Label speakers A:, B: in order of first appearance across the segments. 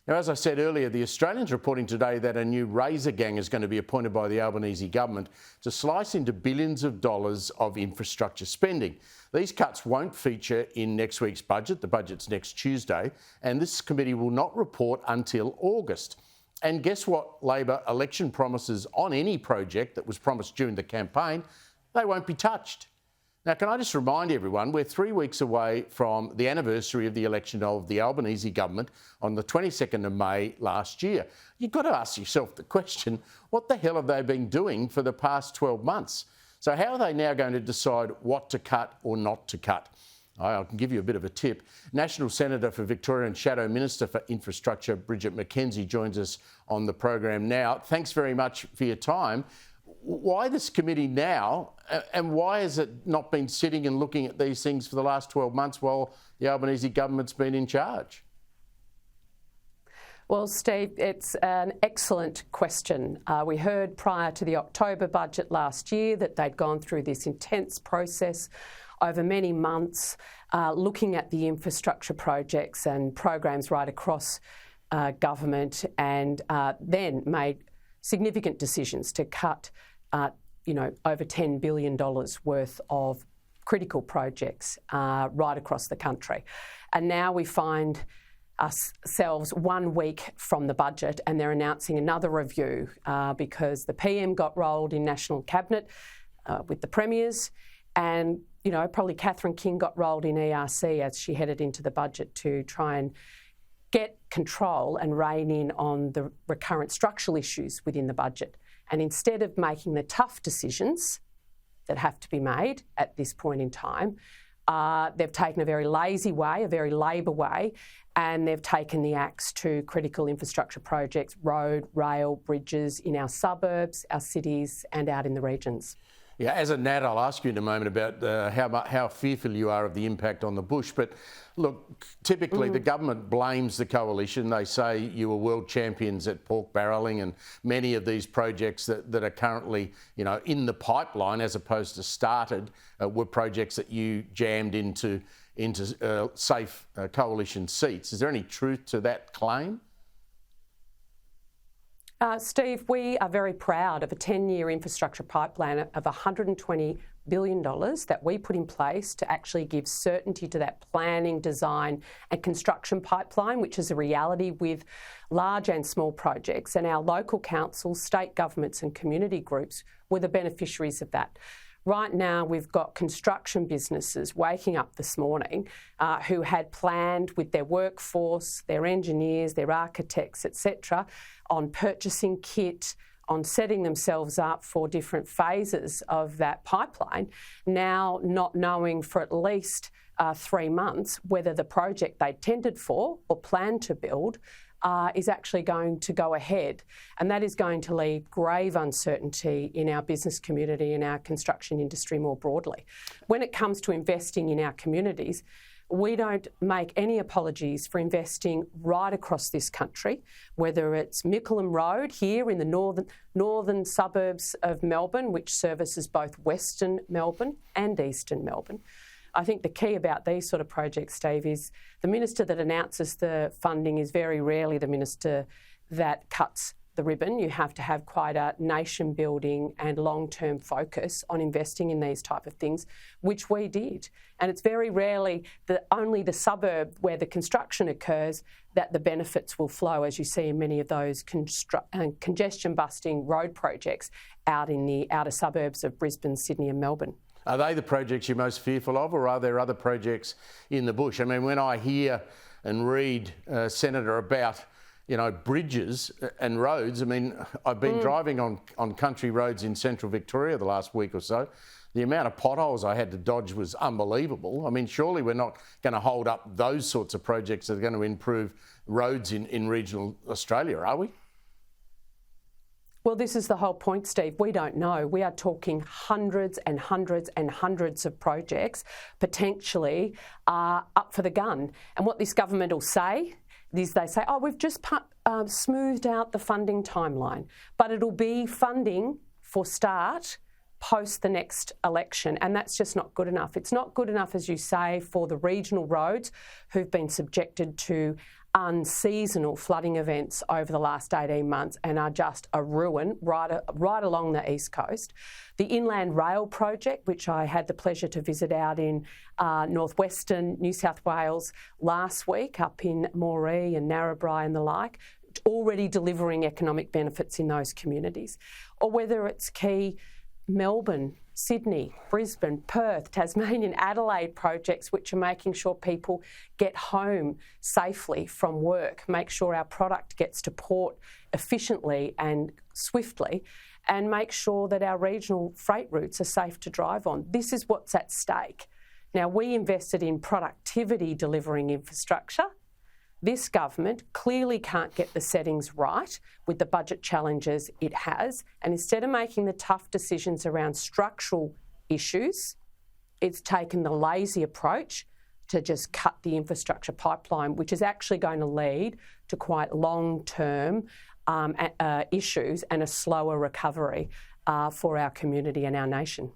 A: Now, as I said earlier, the Australian's reporting today that a new razor gang is going to be appointed by the Albanese government to slice into billions of dollars of infrastructure spending. These cuts won't feature in next week's budget. The budget's next Tuesday, and this committee will not report until August. And guess what? Labor election promises on any project that was promised during the campaign, they won't be touched. Now, can I just remind everyone, we're 3 weeks away from the anniversary of the election of the Albanese government on the 22nd of May last year. You've got to ask yourself the question, what the hell have they been doing for the past 12 months? So how are they now going to decide what to cut or not to cut? I can give you a bit of a tip. National Senator for Victoria and Shadow Minister for Infrastructure, Bridget McKenzie, joins us on the program now. Thanks very much for your time. Why this committee now, and why has it not been sitting and looking at these things for the last 12 months while the Albanese government's been in charge?
B: Well, Steve, it's an excellent question. We heard prior to the October budget last year that they'd gone through this intense process over many months, looking at the infrastructure projects and programs right across government, and then made significant decisions to cut over $10 billion worth of critical projects right across the country. And now we find ourselves 1 week from the budget and they're announcing another review because the PM got rolled in National Cabinet with the Premiers, and probably Catherine King got rolled in ERC as she headed into the budget to try and get control and rein in on the recurrent structural issues within the budget. And instead of making the tough decisions that have to be made at this point in time, they've taken a very lazy way, a very Labor way, and they've taken the axe to critical infrastructure projects, road, rail, bridges in our suburbs, our cities and out in the regions.
A: Yeah, as a Nat, I'll ask you in a moment about how fearful you are of the impact on the bush. But look, typically the government blames the coalition. They say you were world champions at pork barrelling, and many of these projects that are currently, in the pipeline as opposed to started were projects that you jammed into safe coalition seats. Is there any truth to that claim?
B: Steve, we are very proud of a 10-year infrastructure pipeline of $120 billion that we put in place to actually give certainty to that planning, design and construction pipeline, which is a reality with large and small projects. And our local councils, state governments and community groups were the beneficiaries of that. Right now, we've got construction businesses waking up this morning who had planned with their workforce, their engineers, their architects, etc., on purchasing kit, on setting themselves up for different phases of that pipeline, now not knowing for at least 3 months whether the project they tendered for or planned to build is actually going to go ahead. And that is going to leave grave uncertainty in our business community and our construction industry more broadly. When it comes to investing in our communities, we don't make any apologies for investing right across this country, whether it's Mickleham Road here in the northern suburbs of Melbourne, which services both Western Melbourne and Eastern Melbourne. I think the key about these sort of projects, Steve, is the minister that announces the funding is very rarely the minister that cuts the ribbon. You have to have quite a nation-building and long-term focus on investing in these type of things, which we did. And it's very rarely only the suburb where the construction occurs that the benefits will flow, as you see in many of those congestion-busting road projects out in the outer suburbs of Brisbane, Sydney and Melbourne.
A: Are they the projects you're most fearful of, or are there other projects in the bush? I mean, when I hear and read, Senator, about bridges and roads, I mean, I've been driving on country roads in central Victoria the last week or so. The amount of potholes I had to dodge was unbelievable. I mean, surely we're not going to hold up those sorts of projects that are going to improve roads in regional Australia, are we?
B: Well, this is the whole point, Steve. We don't know. We are talking hundreds and hundreds and hundreds of projects potentially up for the gun. And what this government will say is they say, we've just smoothed out the funding timeline, but it'll be funding for start post the next election, and that's just not good enough. It's not good enough, as you say, for the regional roads who've been subjected to unseasonal flooding events over the last 18 months and are just a ruin right along the East Coast. The Inland Rail project, which I had the pleasure to visit out in northwestern New South Wales last week, up in Moree and Narrabri and the like, already delivering economic benefits in those communities. Or whether it's key Melbourne, Sydney, Brisbane, Perth, Tasmanian, Adelaide projects which are making sure people get home safely from work, make sure our product gets to port efficiently and swiftly, and make sure that our regional freight routes are safe to drive on. This is what's at stake. Now, we invested in productivity delivering infrastructure. This government clearly can't get the settings right with the budget challenges it has, and instead of making the tough decisions around structural issues, it's taken the lazy approach to just cut the infrastructure pipeline, which is actually going to lead to quite long-term issues and a slower recovery for our community and our nation.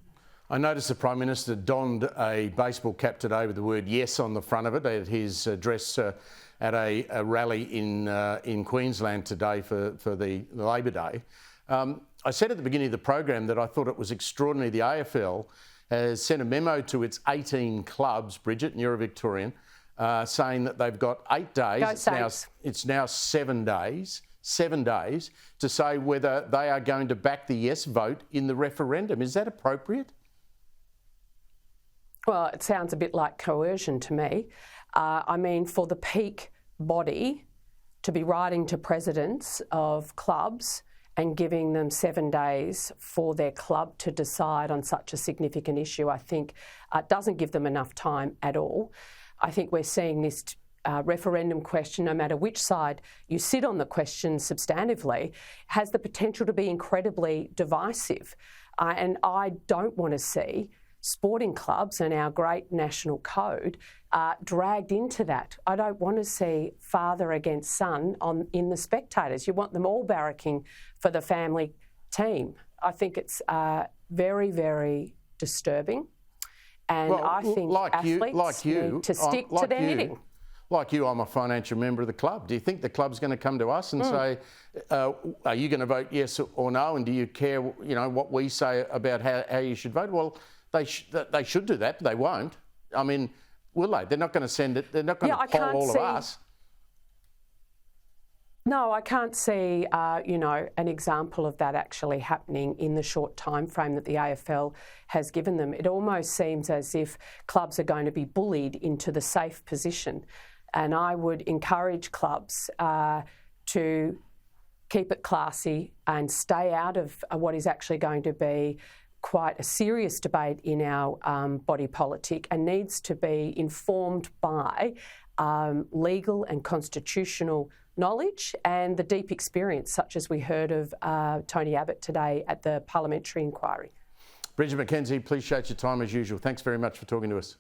A: I noticed the Prime Minister donned a baseball cap today with the word yes on the front of it at his address at a rally in Queensland today for the Labor Day. I said at the beginning of the program that I thought it was extraordinary. The AFL has sent a memo to its 18 clubs, Bridget, and you're a Victorian, saying that they've got 8 days. It's now 7 days. 7 days to say whether they are going to back the yes vote in the referendum. Is that appropriate?
B: Well, it sounds a bit like coercion to me. I mean, for the peak body to be writing to presidents of clubs and giving them 7 days for their club to decide on such a significant issue, I think doesn't give them enough time at all. I think we're seeing this referendum question, no matter which side you sit on the question substantively, has the potential to be incredibly divisive. And I don't want to see sporting clubs and our great national code dragged into that. I don't want to see father against son in the spectators. You want them all barracking for the family team. I think it's very, very disturbing. And I think athletes need to stick to their knitting.
A: Like you, I'm a financial member of the club. Do you think the club's going to come to us and say, are you going to vote yes or no? And do you care, what we say about how you should vote? Well, they should do that, but they won't. I mean, will they? They're not going to send it. They're not going to poll all of us.
B: No, I can't see, an example of that actually happening in the short time frame that the AFL has given them. It almost seems as if clubs are going to be bullied into the safe position. And I would encourage clubs to keep it classy and stay out of what is actually going to be quite a serious debate in our body politic and needs to be informed by legal and constitutional knowledge and the deep experience, such as we heard of Tony Abbott today at the parliamentary inquiry.
A: Bridget McKenzie, appreciate your time as usual. Thanks very much for talking to us.